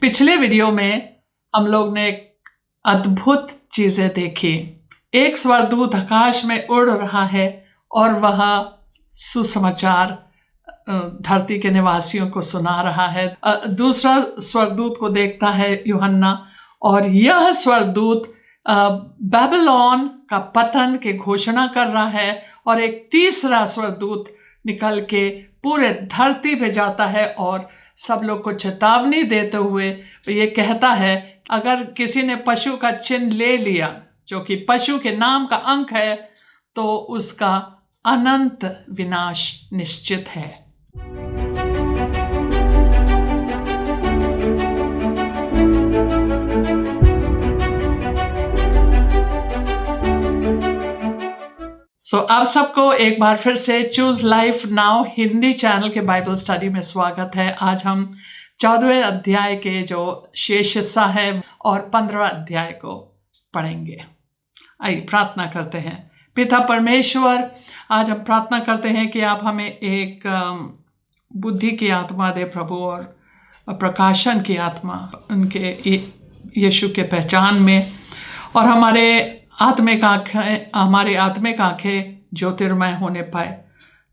पिछले वीडियो में हम लोग ने अद्भुत चीजें देखी। एक स्वर्गदूत आकाश में उड़ रहा है और वह सुसमाचार धरती के निवासियों को सुना रहा है। दूसरा स्वर्गदूत को देखता है यूहन्ना, और यह स्वर्गदूत बेबीलोन का पतन की घोषणा कर रहा है। और एक तीसरा स्वर्गदूत निकल के पूरे धरती पे जाता है और सब लोग को चेतावनी देते हुए ये कहता है, अगर किसी ने पशु का चिन्ह ले लिया जो कि पशु के नाम का अंक है, तो उसका अनंत विनाश निश्चित है। आप सबको एक बार फिर से choose life now Hindi channel के बाइबल स्टडी में स्वागत है। आज हम 14वें अध्याय के जो शेष हिस्सा है और 15वें अध्याय को पढ़ेंगे। आइए प्रार्थना करते हैं। पिता परमेश्वर, आज हम प्रार्थना करते हैं कि आप हमें एक बुद्धि की आत्मा दे प्रभु, और प्रकाशन की आत्मा उनके यीशु के पहचान में, और हमारी आत्मिक आंखें ज्योतिर्मय होने पाए,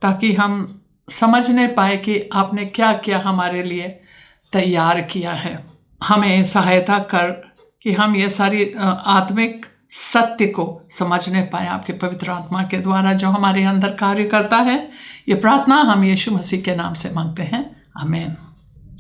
ताकि हम समझने पाए कि आपने क्या क्या हमारे लिए तैयार किया है। हमें सहायता कर कि हम ये सारी आत्मिक सत्य को समझने पाए आपके पवित्र आत्मा के द्वारा जो हमारे अंदर कार्य करता है। ये प्रार्थना हम यीशु मसीह के नाम से मांगते हैं, आमीन।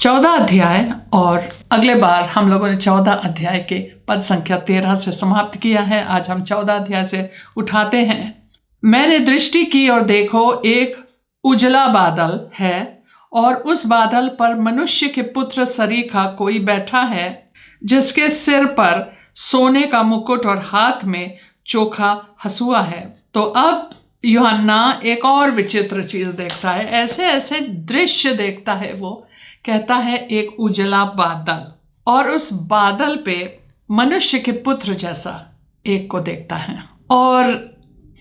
14 अध्याय, और अगले बार हम लोगों ने 14 अध्याय के पद संख्या 13 से समाप्त किया है। आज हम 14 अध्याय से उठाते हैं। मैंने दृष्टि की और देखो, एक उजला बादल है, और उस बादल पर मनुष्य के पुत्र सरीखा कोई बैठा है, जिसके सिर पर सोने का मुकुट और हाथ में चोखा हसुआ है। तो अब यूहन्ना एक और विचित्र चीज देखता है, ऐसे ऐसे दृश्य देखता है। वो कहता है एक उजला बादल, और उस बादल पे मनुष्य के पुत्र जैसा एक को देखता है, और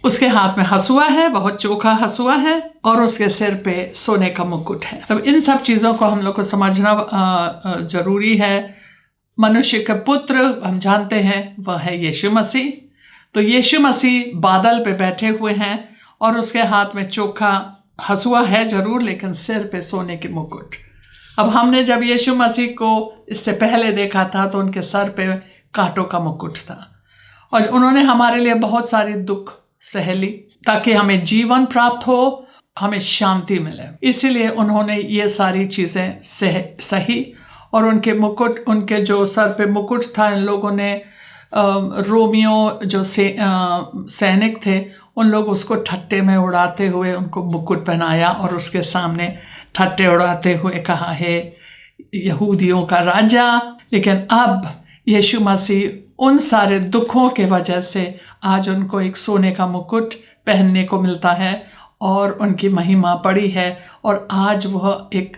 उसके हाथ में हसुआ है, बहुत चोखा हसुआ है, और उसके सिर पे सोने का मुकुट है। तो इन सब चीज़ों को हम लोग को समझना जरूरी है। मनुष्य का पुत्र हम जानते हैं वह है यीशु मसीह। तो यीशु मसीह बादल पे बैठे हुए हैं, और उसके हाथ में चोखा हसुआ है जरूर, लेकिन सिर पे सोने के मुकुट। अब हमने जब यीशु मसीह को इससे पहले देखा था तो उनके सर पे कांटों का मुकुट था, और उन्होंने हमारे लिए बहुत सारी दुख सहली ताकि हमें जीवन प्राप्त हो, हमें शांति मिले। इसीलिए उन्होंने ये सारी चीज़ें सही। और उनके मुकुट, उनके जो सर पे मुकुट था, इन लोगों ने रोमियो जो सैनिक थे, उन लोग उसको ठट्टे में उड़ाते हुए उनको मुकुट पहनाया, और उसके सामने ठट्टे उड़ाते हुए कहा है यहूदियों का राजा। लेकिन अब यीशु मसीह उन सारे दुखों के वजह से आज उनको एक सोने का मुकुट पहनने को मिलता है, और उनकी महिमा बड़ी है। और आज वह एक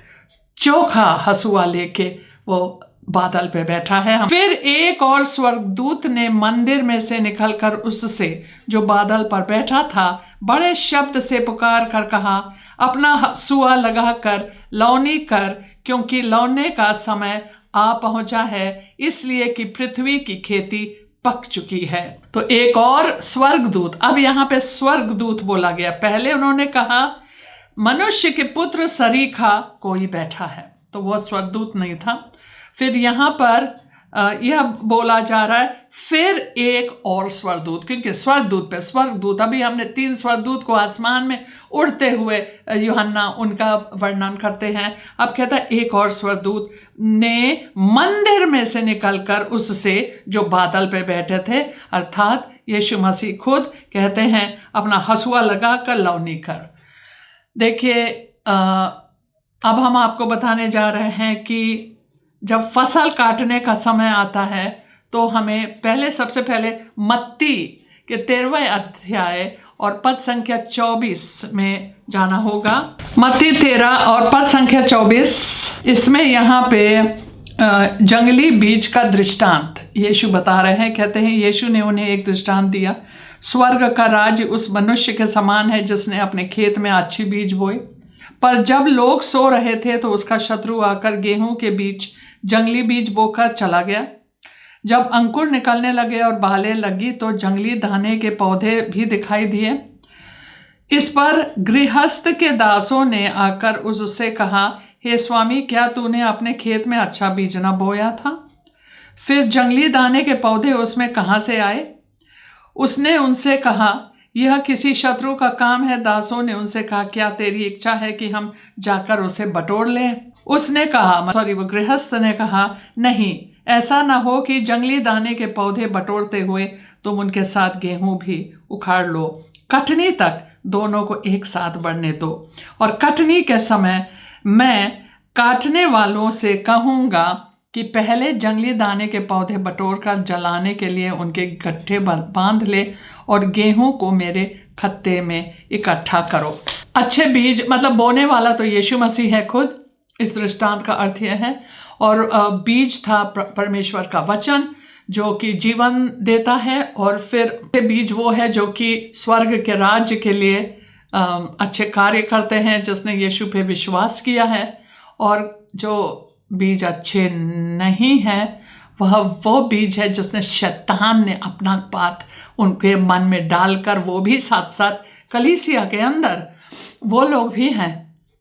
चोखा हसुआ लेके वो बादल पे बैठा है। फिर एक और स्वर्गदूत ने मंदिर में से निकलकर उससे जो बादल पर बैठा था बड़े शब्द से पुकार कर कहा, अपना हसुआ लगाकर लौनी कर, क्योंकि लौने का समय आ पहुंचा है, इसलिए कि पृथ्वी की खेती पक चुकी है। तो एक और स्वर्गदूत, अब यहाँ पे स्वर्गदूत बोला गया। पहले उन्होंने कहा मनुष्य के पुत्र सरीखा कोई बैठा है, तो वह स्वर्गदूत नहीं था। फिर यहाँ पर यह बोला जा रहा है फिर एक और स्वर्गदूत, क्योंकि स्वर्गदूत पे स्वर्गदूत, अभी हमने 3 स्वर्गदूत को आसमान में उड़ते हुए यूहन्ना उनका वर्णन करते हैं। अब कहता है एक और स्वर्गदूत ने मंदिर में से निकलकर उससे जो बादल पे बैठे थे, अर्थात यीशु मसीह खुद कहते हैं अपना हसुआ लगाकर लौनी कर। देखिए, अब हम आपको बताने जा रहे हैं कि जब फसल काटने का समय आता है तो हमें सबसे पहले मत्ती के 13वें अध्याय और पद संख्या 24 में जाना होगा। मत्ती 13 और पद संख्या 24, इसमें यहाँ पे जंगली बीज का दृष्टांत यीशु बता रहे हैं। कहते हैं यीशु ने उन्हें एक दृष्टांत दिया, स्वर्ग का राज्य उस मनुष्य के समान है जिसने अपने खेत में अच्छी बीज बोई, पर जब लोग सो रहे थे तो उसका शत्रु आकर गेहूं के बीच जंगली बीज बोकर चला गया। जब अंकुर निकलने लगे और बालें लगी तो जंगली दाने के पौधे भी दिखाई दिए। इस पर गृहस्थ के दासों ने आकर उससे कहा, हे स्वामी, क्या तूने अपने खेत में अच्छा बीज न बोया था? फिर जंगली दाने के पौधे उसमें कहाँ से आए? उसने उनसे कहा, यह किसी शत्रु का काम है। दासों ने उनसे कहा, क्या तेरी इच्छा है कि हम जाकर उसे बटोर लें? वो गृहस्थ ने कहा, नहीं, ऐसा ना हो कि जंगली दाने के पौधे बटोरते हुए तुम उनके साथ गेहूं भी उखाड़ लो। कटनी तक दोनों को एक साथ बढ़ने दो, और कटनी के समय मैं काटने वालों से कहूँगा कि पहले जंगली दाने के पौधे बटोर कर जलाने के लिए उनके गट्ठे बांध ले और गेहूं को मेरे खत्ते में इकट्ठा करो। अच्छे बीज, मतलब बोने वाला तो यीशु मसीह है खुद। इस दृष्टांत का अर्थ यह है। और बीज था परमेश्वर का वचन जो कि जीवन देता है, और फिर बीज वो है जो कि स्वर्ग के राज्य के लिए अच्छे कार्य करते हैं, जिसने यीशु पे विश्वास किया है। और जो बीज अच्छे नहीं है वह वो बीज है जिसने शैतान ने अपना बात उनके मन में डालकर, वो भी साथ साथ कलीसिया के अंदर, वो लोग भी हैं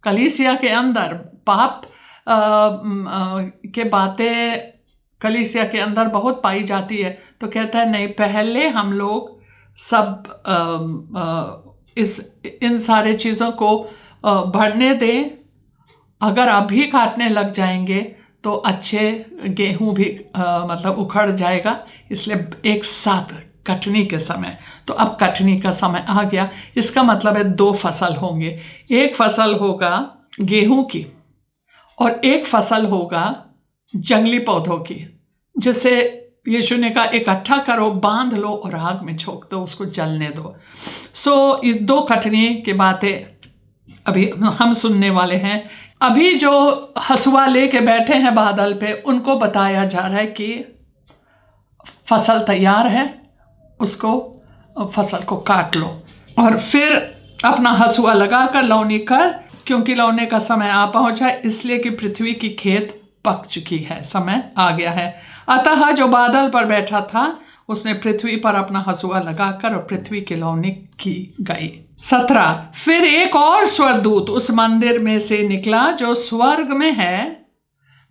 कलीसिया के अंदर। पाप के बातें कलीसिया के अंदर बहुत पाई जाती है, तो कहता है नहीं, पहले हम लोग सब इन सारे चीज़ों को बढ़ने दें। अगर अभी काटने लग जाएंगे तो अच्छे गेहूं भी मतलब उखड़ जाएगा, इसलिए एक साथ कटनी के समय। तो अब कटनी का समय आ गया। इसका मतलब है 2 फसल होंगे। एक फसल होगा गेहूं की और एक फसल होगा जंगली पौधों की, जिसे यीशु ने कहा इकट्ठा करो, बांध लो और आग में झोंक दो, उसको जलने दो। ये 2 कटनी की बातें अभी हम सुनने वाले हैं। अभी जो हसुआ लेके बैठे हैं बादल पे, उनको बताया जा रहा है कि फसल तैयार है, उसको फसल को काट लो और फिर अपना हसुआ लगाकर लौनी कर, क्योंकि लौने का समय आ पहुंचा, इसलिए कि पृथ्वी की खेत पक चुकी है, समय आ गया है। अतः जो बादल पर बैठा था उसने पृथ्वी पर अपना हसुआ लगाकर और पृथ्वी की लौनी की गई। 17, फिर एक और स्वर्गदूत उस मंदिर में से निकला जो स्वर्ग में है।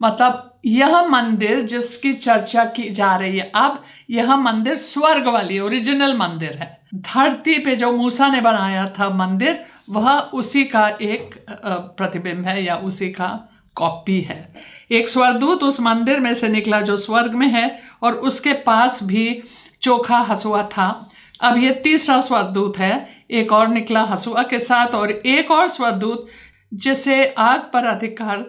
मतलब यह मंदिर जिसकी चर्चा की जा रही है, अब यह मंदिर स्वर्ग वाली ओरिजिनल मंदिर है। धरती पे जो मूसा ने बनाया था मंदिर, वह उसी का एक प्रतिबिंब है या उसी का कॉपी है। एक स्वर्गदूत उस मंदिर में से निकला जो स्वर्ग में है, और उसके पास भी चोखा हसुआ था। अब ये तीसरा स्वर्गदूत है। एक और निकला हसुआ के साथ, और एक और स्वर्गदूत जिसे आग पर अधिकार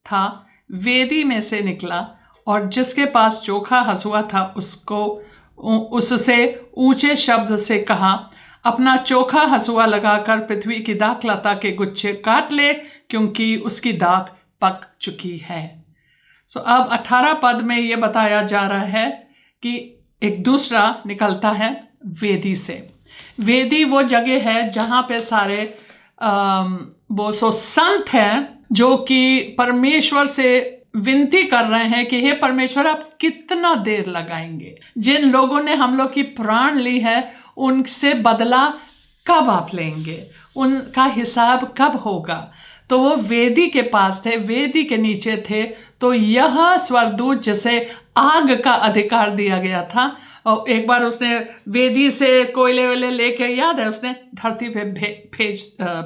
था वेदी में से निकला, और जिसके पास चोखा हसुआ था उससे ऊंचे शब्द से कहा, अपना चोखा हसुआ लगाकर पृथ्वी की दाखलता के गुच्छे काट ले, क्योंकि उसकी दाख पक चुकी है। अब 18 पद में ये बताया जा रहा है कि एक दूसरा निकलता है वेदी से। वेदी वो जगह है जहाँ पे सारे वो संत हैं जो कि परमेश्वर से विनती कर रहे हैं कि हे परमेश्वर, आप कितना देर लगाएंगे? जिन लोगों ने हम लोग की प्राण ली है उनसे बदला कब आप लेंगे? उनका हिसाब कब होगा? तो वो वेदी के पास थे, वेदी के नीचे थे। तो यह स्वर्गदूत जिसे आग का अधिकार दिया गया था, और एक बार उसने वेदी से कोयले वेले लेके, याद है, उसने धरती पे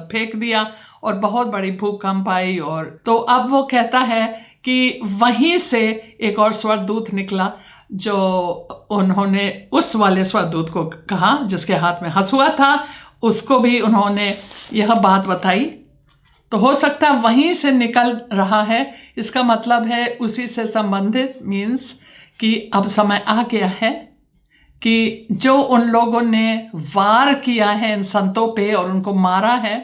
फेंक दिया और बहुत बड़ी भूकंप आई। और तो अब वो कहता है कि वहीं से एक और स्वर्गदूत निकला, जो उन्होंने उस वाले स्वर्गदूत को कहा जिसके हाथ में हसुआ था, उसको भी उन्होंने यह बात बताई। तो हो सकता है वहीं से निकल रहा है। इसका मतलब है उसी से संबंधित, मीन्स कि अब समय आ गया है कि जो उन लोगों ने वार किया है इन संतों पे और उनको मारा है,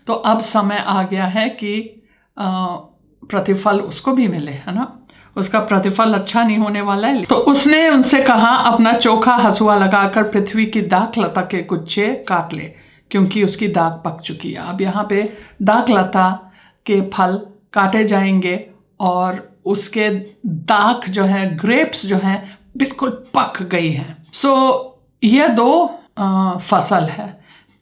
तो अब समय आ गया है कि प्रतिफल उसको भी मिले, है ना। उसका प्रतिफल अच्छा नहीं होने वाला है। तो उसने उनसे कहा, अपना चोखा हसुआ लगाकर पृथ्वी की दाखलता के गुच्छे काट ले, क्योंकि उसकी दाख पक चुकी है। अब यहाँ पे दाखलता के फल काटे जाएंगे और उसके दाख जो है, ग्रेप्स जो हैं, बिल्कुल पक गई हैं। सो ये दो फसल है।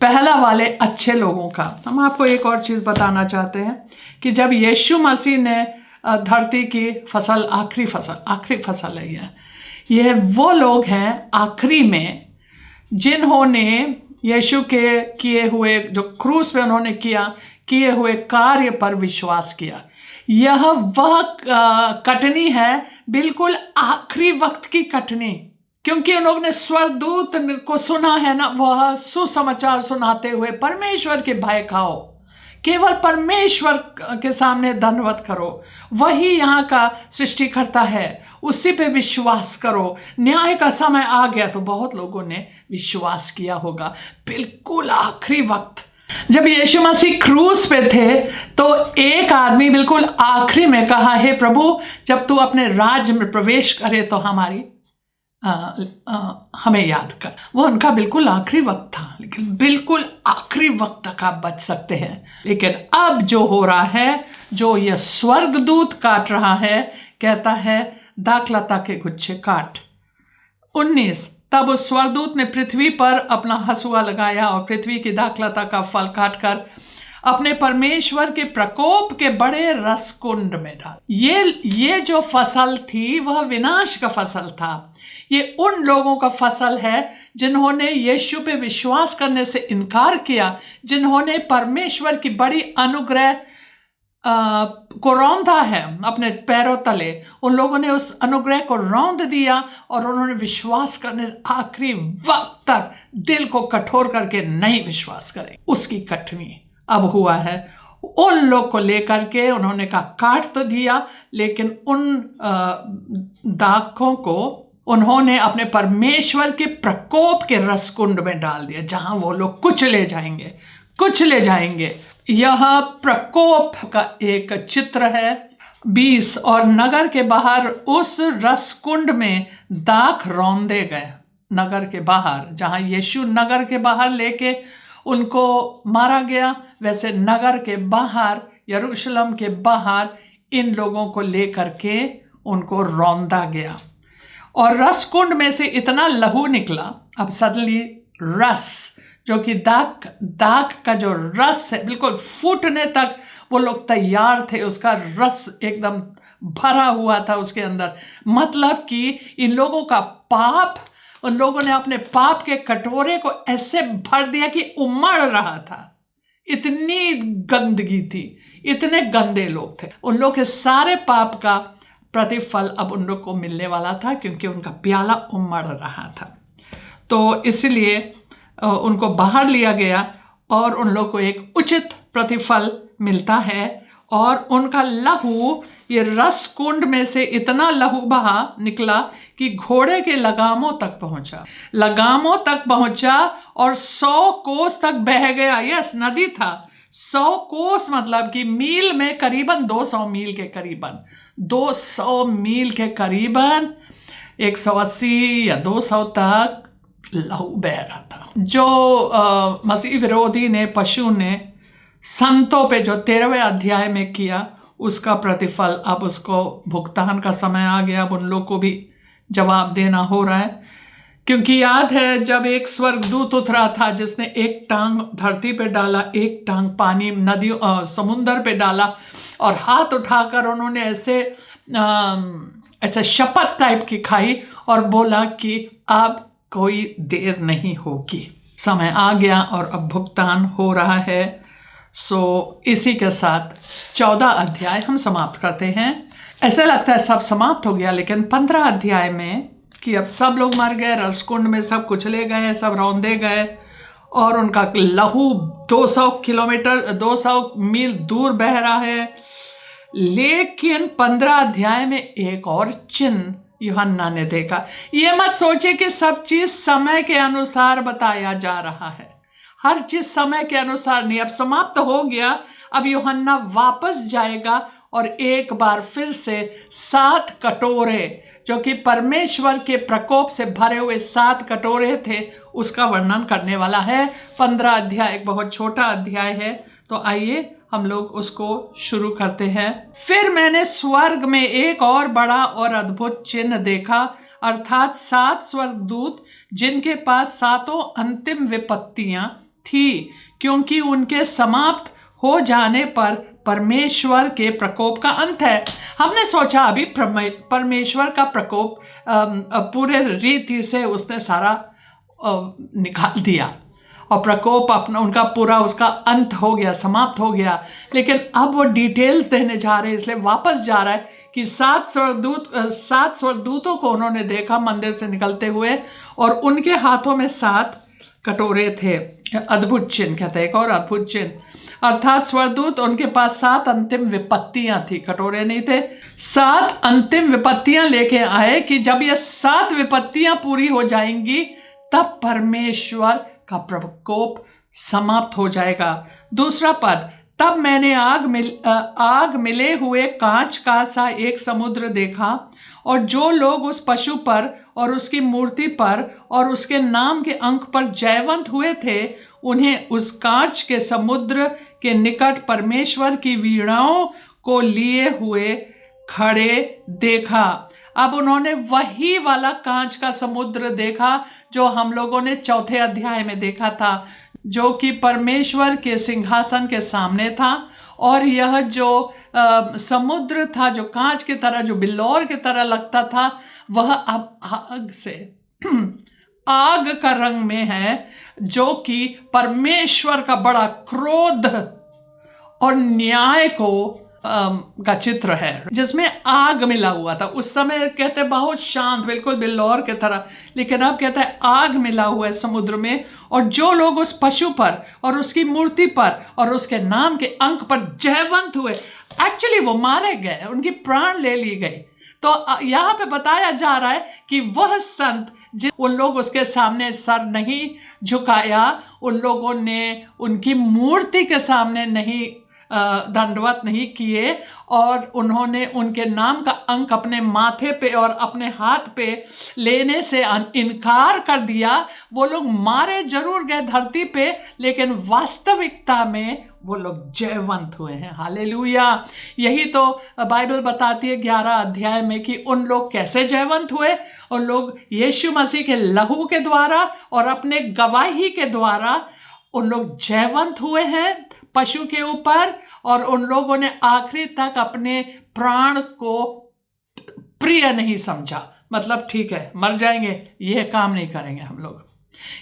पहला वाले अच्छे लोगों का। हम आपको एक और चीज़ बताना चाहते हैं कि जब यीशु मसीह ने धरती की फसल, आखिरी फसल है ये वो लोग हैं आखिरी में जिन्होंने यीशु के किए हुए, जो क्रूस पे उन्होंने किए हुए कार्य पर विश्वास किया। यह वह कटनी है, बिल्कुल आखिरी वक्त की कटनी, क्योंकि उन लोगों ने स्वर्गदूत को सुना है ना, वह सुसमाचार सुनाते हुए परमेश्वर के भय खाओ, केवल परमेश्वर के सामने दंडवत करो, वही यहाँ का सृष्टिकर्ता है, उसी पे विश्वास करो। न्याय का समय आ गया तो बहुत लोगों ने विश्वास किया होगा। बिल्कुल आखिरी वक्त जब यीशु मसीह क्रूस पे थे तो एक आदमी बिल्कुल आखिरी में कहा, हे प्रभु, जब तू अपने राज्य में प्रवेश करे तो हमें याद कर। वो उनका बिल्कुल आखिरी वक्त था, लेकिन बिल्कुल आखिरी वक्त तक आप बच सकते हैं। लेकिन अब जो हो रहा है, जो यह स्वर्गदूत काट रहा है, कहता है दाखलता के गुच्छे काट। 19, तब उस स्वर्गदूत ने पृथ्वी पर अपना हंसुआ लगाया और पृथ्वी की दाखलता का फल काटकर अपने परमेश्वर के प्रकोप के बड़े रसकुंड में डाल। ये जो फसल थी वह विनाश का फसल था। ये उन लोगों का फसल है जिन्होंने यीशु पे विश्वास करने से इनकार किया, जिन्होंने परमेश्वर की बड़ी अनुग्रह को रौंदा है अपने पैरों तले। उन लोगों ने उस अनुग्रह को रौंद दिया और उन्होंने विश्वास करने से आखिरी वक्त तक दिल को कठोर करके नहीं विश्वास करे। उसकी कटनी अब हुआ है। उन लोग को लेकर के उन्होंने कहा काट तो दिया, लेकिन उन दाखों को उन्होंने अपने परमेश्वर के प्रकोप के रसकुंड में डाल दिया, जहां वो लोग कुचले जाएंगे। यह प्रकोप का एक चित्र है। 20, और नगर के बाहर उस रसकुंड में दाख रौंदे गए। नगर के बाहर, जहां यीशु नगर के बाहर लेके उनको मारा गया, वैसे नगर के बाहर, यरूशलेम के बाहर इन लोगों को लेकर के उनको रौंदा गया और रसकुंड में से इतना लहू निकला। अब सडनली रस, जो कि दाख का जो रस है, बिल्कुल फूटने तक वो लोग तैयार थे, उसका रस एकदम भरा हुआ था उसके अंदर। मतलब कि इन लोगों का पाप, उन लोगों ने अपने पाप के कटोरे को ऐसे भर दिया कि उमड़ रहा था। इतनी गंदगी थी, इतने गंदे लोग थे। उन लोग के सारे पाप का प्रतिफल अब उन लोग को मिलने वाला था, क्योंकि उनका प्याला उमड़ रहा था। तो इसलिए उनको बाहर लिया गया और उन लोग को एक उचित प्रतिफल मिलता है। और उनका लहू, ये रस कुंड में से इतना लहू बहा निकला कि घोड़े के लगामों तक पहुंचा और 100 कोस तक बह गया। यस, नदी था। 100 कोस मतलब कि मील में करीबन 200 मील के करीबन 200 मील के करीबन 180 या 200 तक लहू बह रहा था। जो मसीह विरोधी ने, पशु ने संतों पे जो 13वें अध्याय में किया, उसका प्रतिफल अब उसको भुगतान का समय आ गया। अब उन लोग को भी जवाब देना हो रहा है, क्योंकि याद है जब एक स्वर्गदूत उतरा था जिसने एक टांग धरती पे डाला, एक टांग पानी नदी समुंदर पे डाला और हाथ उठाकर उन्होंने ऐसे शपथ टाइप की खाई और बोला कि अब कोई देर नहीं होगी, समय आ गया और अब भुगतान हो रहा है। सो इसी के साथ 14 अध्याय हम समाप्त करते हैं। ऐसा लगता है सब समाप्त हो गया, लेकिन 15 अध्याय में कि अब सब लोग मर गए, रसकुंड में सब कुचले गए, सब रौंदे गए और उनका लहू 200 मील दूर बह रहा है। लेकिन 15 अध्याय में एक और चिन्ह यूहन्ना ने देखा। ये मत सोचे कि सब चीज समय के अनुसार बताया जा रहा है, हर चीज समय के अनुसार नहीं। अब समाप्त हो गया, अब यूहन्ना वापस जाएगा और एक बार फिर से 7 कटोरे, जो कि परमेश्वर के प्रकोप से भरे हुए 7 कटोरे थे, उसका वर्णन करने वाला है। 15 अध्याय एक बहुत छोटा अध्याय है, तो आइए हम लोग उसको शुरू करते हैं। फिर मैंने स्वर्ग में एक और बड़ा और अद्भुत चिन्ह देखा, अर्थात 7 स्वर्गदूत जिनके पास 7 अंतिम विपत्तियां थी, क्योंकि उनके समाप्त हो जाने पर परमेश्वर के प्रकोप का अंत है। हमने सोचा अभी परमेश्वर का प्रकोप पूरे रीति से उसने सारा निकाल दिया और प्रकोप अपना उनका पूरा उसका अंत हो गया, समाप्त हो गया। लेकिन अब वो डिटेल्स देने जा रहे हैं, इसलिए वापस जा रहा है कि 7 स्वर्गदूतों को उन्होंने देखा मंदिर से निकलते हुए, और उनके हाथों में 7 कटोरे थे। अद्भुत चिन्ह कहते हैं, एक और अद्भुत चिन्ह, अर्थात स्वर्गदूत उनके पास 7 अंतिम विपत्तियां थी, कटोरे नहीं थे। 7 अंतिम विपत्तियां लेके आए कि जब ये 7 विपत्तियां पूरी हो जाएंगी तब परमेश्वर का प्रकोप समाप्त हो जाएगा। दूसरा पद, तब मैंने आग मिले हुए कांच का सा एक समुद्र देखा, और जो लोग उस पशु पर और उसकी मूर्ति पर और उसके नाम के अंक पर जयवंत हुए थे, उन्हें उस कांच के समुद्र के निकट परमेश्वर की वीणाओं को लिए हुए खड़े देखा। अब उन्होंने वही वाला कांच का समुद्र देखा जो हम लोगों ने 4थे अध्याय में देखा था, जो कि परमेश्वर के सिंहासन के सामने था। और यह जो समुद्र था, जो कांच की तरह, जो बिल्लौर की तरह लगता था, वह अब आग से आग का रंग में है, जो कि परमेश्वर का बड़ा क्रोध और न्याय का चित्र है, जिसमें आग मिला हुआ था। उस समय कहते बहुत शांत, बिल्कुल बिल्लौर की तरह, लेकिन अब कहता है आग मिला हुआ है समुद्र में, और जो लोग उस पशु पर और उसकी मूर्ति पर और उसके नाम के अंक पर जयवंत हुए, एक्चुअली वो मारे गए, उनकी प्राण ले ली गई। तो यहाँ पे बताया जा रहा है कि वह संत उन लोग उसके सामने सर नहीं झुकाया, उन लोगों ने उनकी मूर्ति के सामने नहीं दंडवत नहीं किए, और उन्होंने उनके नाम का अंक अपने माथे पे और अपने हाथ पे लेने से इनकार कर दिया। वो लोग मारे जरूर गए धरती पे, लेकिन वास्तविकता में वो लोग जयवंत हुए हैं। हालेलुया। यही तो बाइबल बताती है 11 अध्याय में कि उन लोग कैसे जयवंत हुए। उन लोग यीशु मसीह के लहू के द्वारा और अपने गवाही के द्वारा उन लोग जयवंत हुए हैं पशु के ऊपर, और उन लोगों ने आखिरी तक अपने प्राण को प्रिय नहीं समझा। मतलब ठीक है, मर जाएंगे, ये काम नहीं करेंगे हम लोग।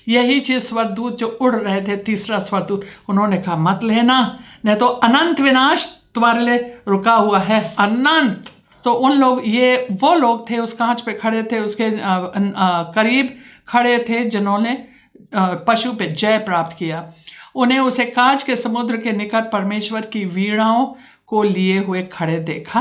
यही चीज स्वर्गदूत जो उड़ रहे थे, 3रा स्वर्गदूत, उन्होंने कहा मत लेना, नहीं तो अनंत विनाश तुम्हारे लिए रुका हुआ है, अनंत। तो उन लोग, ये वो लोग थे उस कांच पे खड़े थे, उसके करीब खड़े थे जिन्होंने पशु पे जय प्राप्त किया। उन्हें उसे कांच के समुद्र के निकट परमेश्वर की वीणाओं को लिए हुए खड़े देखा।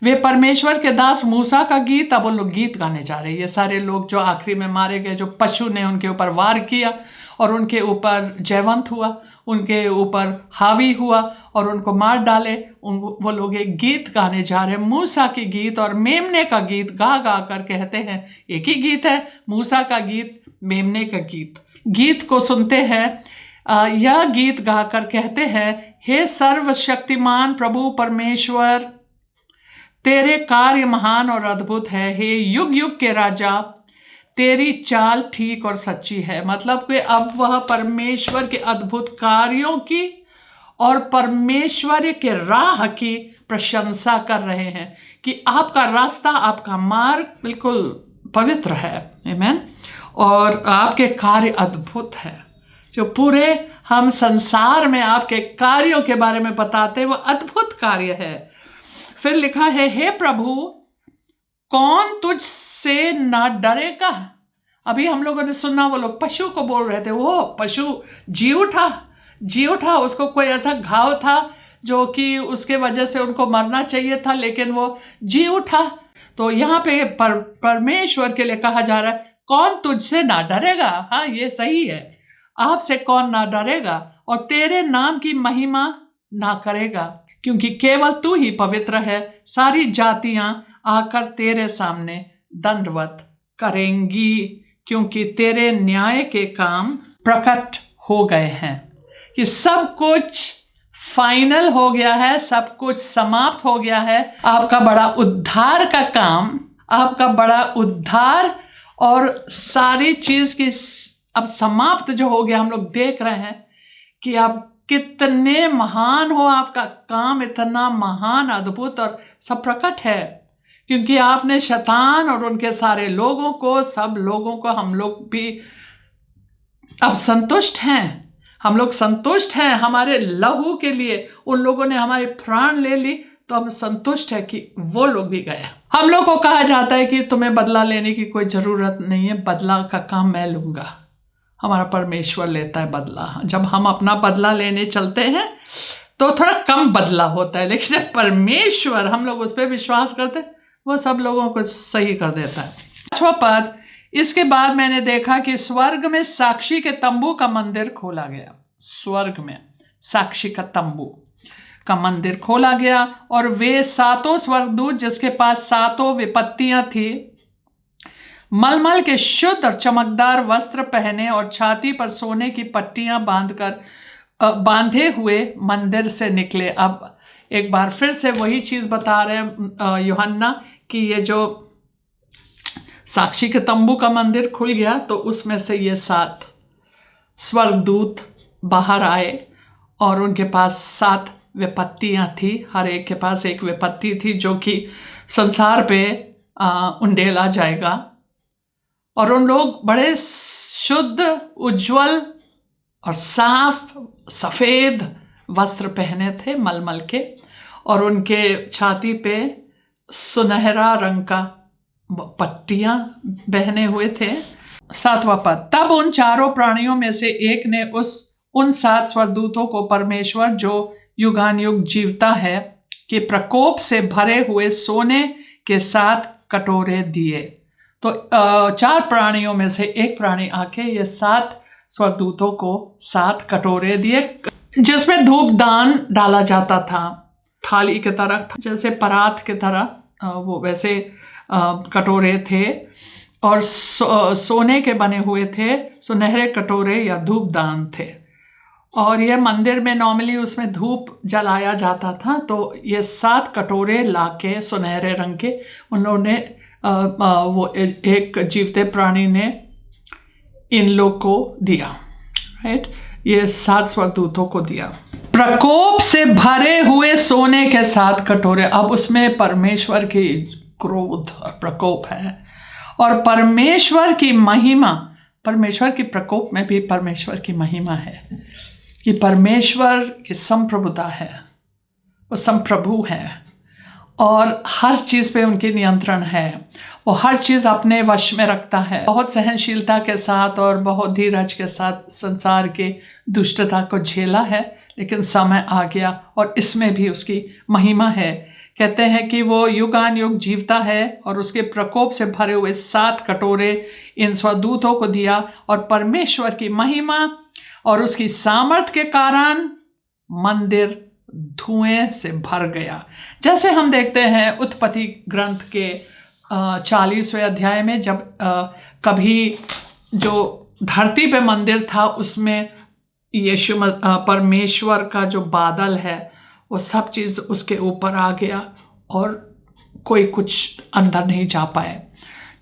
वे परमेश्वर के दास मूसा का गीत, अब वो लोग गीत गाने जा रहे हैं। ये सारे लोग जो आखिरी में मारे गए, जो पशु ने उनके ऊपर वार किया और उनके ऊपर जयवंत हुआ, उनके ऊपर हावी हुआ और उनको मार डाले, वो लोग एक गीत गाने जा रहे हैं। मूसा की गीत और मेमने का गीत गा गा कर कहते हैं, एक ही गीत है, मूसा का गीत, मेमने का गीत। गीत को सुनते हैं, यह गीत गाकर कहते हैं, हे सर्वशक्तिमान प्रभु परमेश्वर, तेरे कार्य महान और अद्भुत है। हे युग युग के राजा, तेरी चाल ठीक और सच्ची है। मतलब कि अब वह परमेश्वर के अद्भुत कार्यों की और परमेश्वर के राह की प्रशंसा कर रहे हैं कि आपका रास्ता, आपका मार्ग बिल्कुल पवित्र है। आमीन। और आपके कार्य अद्भुत है। जो पूरे हम संसार में आपके कार्यों के बारे में बताते हैं, वो अद्भुत कार्य है। फिर लिखा है, हे प्रभु, कौन तुझसे ना डरेगा। अभी हम लोगों ने सुना, वो लोग पशु को बोल रहे थे, वो पशु जी उठा, उसको कोई ऐसा घाव था जो कि उसके वजह से उनको मरना चाहिए था, लेकिन वो जी उठा। तो यहाँ पे परमेश्वर के लिए कहा जा रहा है, कौन तुझसे ना डरेगा। हाँ, ये सही है, आपसे कौन ना डरेगा और तेरे नाम की महिमा ना करेगा, क्योंकि केवल तू ही पवित्र है। सारी जातियां आकर तेरे सामने दंडवत करेंगी, क्योंकि तेरे न्याय के काम प्रकट हो गए हैं। कि सब कुछ फाइनल हो गया है, सब कुछ समाप्त हो गया है। आपका बड़ा उद्धार का काम, आपका बड़ा उद्धार और सारी चीज की अब समाप्त जो हो गया। हम लोग देख रहे हैं कि आप कितने महान हो, आपका काम इतना महान, अद्भुत और सब प्रकट है, क्योंकि आपने शैतान और उनके सारे लोगों को, सब लोगों को, हम लोग भी अब संतुष्ट हैं। हम लोग संतुष्ट हैं हमारे लहू के लिए। उन लोगों ने हमारे प्राण ले ली, तो हम संतुष्ट है कि वो लोग भी गए। हम लोग को कहा जाता है कि तुम्हें बदला लेने की कोई ज़रूरत नहीं है, बदला का काम मैं लूँगा। हमारा परमेश्वर लेता है बदला। जब हम अपना बदला लेने चलते हैं तो थोड़ा कम बदला होता है, लेकिन जब परमेश्वर, हम लोग उस पर विश्वास करते हैं, वो सब लोगों को सही कर देता है। 5वां पद, इसके बाद मैंने देखा कि स्वर्ग में साक्षी के तंबू का मंदिर खोला गया। स्वर्ग में साक्षी का तंबू का मंदिर खोला गया, और वे 7 स्वर्गदूत जिसके पास 7 विपत्तियां थी, मलमल के शुद्ध और चमकदार वस्त्र पहने और छाती पर सोने की पट्टियां बांधे हुए मंदिर से निकले। अब एक बार फिर से वही चीज बता रहे हैं यूहन्ना कि ये जो साक्षी के तंबू का मंदिर खुल गया, तो उसमें से ये 7 स्वर्गदूत बाहर आए और उनके पास 7 विपत्तियां थी। हर एक के पास एक विपत्ति थी जो कि संसार पे उंडेला जाएगा। और उन लोग बड़े शुद्ध, उज्जवल और साफ सफ़ेद वस्त्र पहने थे मलमल के, और उनके छाती पे सुनहरा रंग का पट्टियां बहने हुए थे। 7वां पद, तब उन 4 प्राणियों में से एक ने उन 7 स्वर्गदूतों को परमेश्वर जो युगानुयुग जीवता है के प्रकोप से भरे हुए सोने के 7 कटोरे दिए। तो 4 प्राणियों में से एक प्राणी आके ये 7 स्वर्गदूतों को 7 कटोरे दिए, जिसमें धूप दान डाला जाता था, थाली की तरह, जैसे परात की तरह वो वैसे कटोरे थे, और सोने के बने हुए थे, सुनहरे कटोरे या धूप दान थे। और ये मंदिर में नॉर्मली उसमें धूप जलाया जाता था, तो ये 7 कटोरे लाके सुनहरे रंग के उन्होंने वो एक जीवते प्राणी ने इन लोग को दिया, राइट। ये 7 स्वर्गदूतों को दिया। प्रकोप से भरे हुए सोने के 7 कटोरे। अब उसमें परमेश्वर की क्रोध और प्रकोप है, और परमेश्वर की महिमा, परमेश्वर की प्रकोप में भी परमेश्वर की महिमा है कि परमेश्वर की संप्रभुता है, वो संप्रभु है और हर चीज़ पे उनकी नियंत्रण है। वो हर चीज़ अपने वश में रखता है। बहुत सहनशीलता के साथ और बहुत धीरज के साथ संसार के दुष्टता को झेला है, लेकिन समय आ गया और इसमें भी उसकी महिमा है। कहते हैं कि वो युगानुयुग जीवता है और उसके प्रकोप से भरे हुए 7 कटोरे इन स्वदूतों को दिया, और परमेश्वर की महिमा और उसकी सामर्थ के कारण मंदिर धुएं से भर गया। जैसे हम देखते हैं उत्पत्ति ग्रंथ के 40वें अध्याय में, जब कभी जो धरती पे मंदिर था उसमें यीशु परमेश्वर का जो बादल है वो सब चीज़ उसके ऊपर आ गया और कोई कुछ अंदर नहीं जा पाए,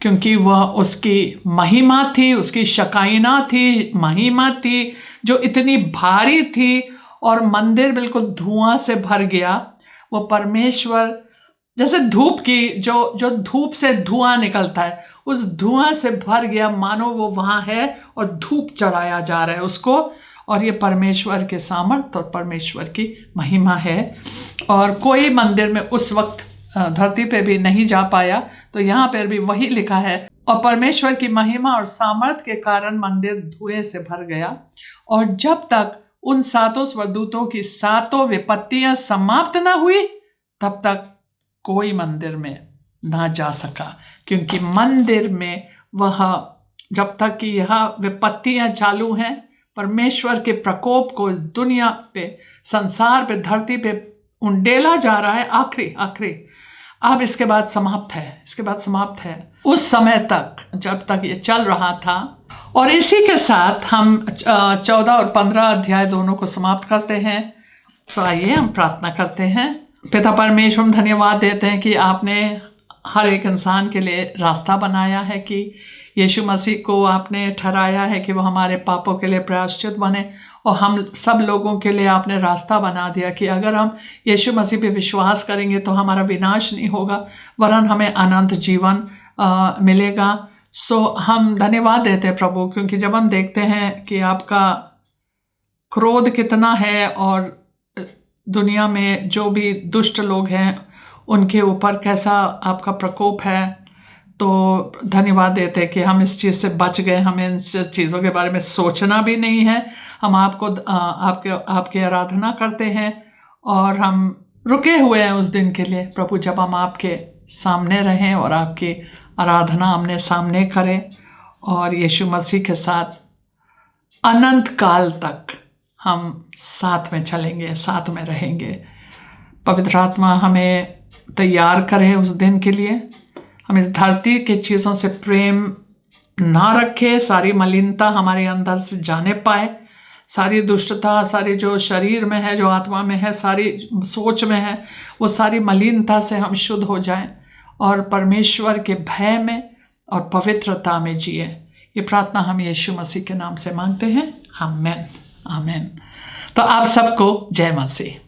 क्योंकि वह उसकी महिमा थी, उसकी शकाइना थी, महिमा थी जो इतनी भारी थी, और मंदिर बिल्कुल धुआं से भर गया। वो परमेश्वर जैसे धूप की जो धूप से धुआं निकलता है, उस धुआं से भर गया, मानो वो वहाँ है और धूप चढ़ाया जा रहा है उसको। और ये परमेश्वर के सामर्थ और परमेश्वर की महिमा है, और कोई मंदिर में उस वक्त धरती पे भी नहीं जा पाया। तो यहाँ पर भी वही लिखा है, और परमेश्वर की महिमा और सामर्थ के कारण मंदिर धुएं से भर गया, और जब तक उन 7 स्वर्गदूतों की 7 विपत्तियां समाप्त ना हुई तब तक कोई मंदिर में ना जा सका, क्योंकि मंदिर में वह जब तक कि यह विपत्तियां चालू हैं, परमेश्वर के प्रकोप को दुनिया पे, संसार पे, धरती पे उंडेला जा रहा है। आखिरी अब इसके बाद समाप्त है, इसके बाद समाप्त है। उस समय तक जब तक ये चल रहा था, और इसी के साथ हम 14 और 15 अध्याय दोनों को समाप्त करते हैं, सो आइए हम प्रार्थना करते हैं। पिता परमेश्वर, हम धन्यवाद देते हैं कि आपने हर एक इंसान के लिए रास्ता बनाया है, कि यीशु मसीह को आपने ठहराया है कि वो हमारे पापों के लिए प्रायश्चित बने, और हम सब लोगों के लिए आपने रास्ता बना दिया कि अगर हम यीशु मसीह पे विश्वास करेंगे तो हमारा विनाश नहीं होगा, वरन हमें अनंत जीवन मिलेगा। सो हम धन्यवाद देते हैं प्रभु, क्योंकि जब हम देखते हैं कि आपका क्रोध कितना है और दुनिया में जो भी दुष्ट लोग हैं उनके ऊपर कैसा आपका प्रकोप है, तो धन्यवाद देते हैं कि हम इस चीज़ से बच गए। हमें इन चीज़ों के बारे में सोचना भी नहीं है। हम आपकी आराधना करते हैं और हम रुके हुए हैं उस दिन के लिए प्रभु, जब हम आपके सामने रहें और आपकी आराधना हमने सामने करें और यीशु मसीह के साथ अनंत काल तक हम साथ में चलेंगे, साथ में रहेंगे। पवित्र आत्मा हमें तैयार करे उस दिन के लिए। हम इस धरती के चीज़ों से प्रेम ना रखें, सारी मलिनता हमारे अंदर से जाने पाए, सारी दुष्टता, सारी जो शरीर में है, जो आत्मा में है, सारी सोच में है, वो सारी मलिनता से हम शुद्ध हो जाएं और परमेश्वर के भय में और पवित्रता में जिए। ये प्रार्थना हम यीशु मसीह के नाम से मांगते हैं। आमीन, आमीन। तो आप सबको जय मसीह।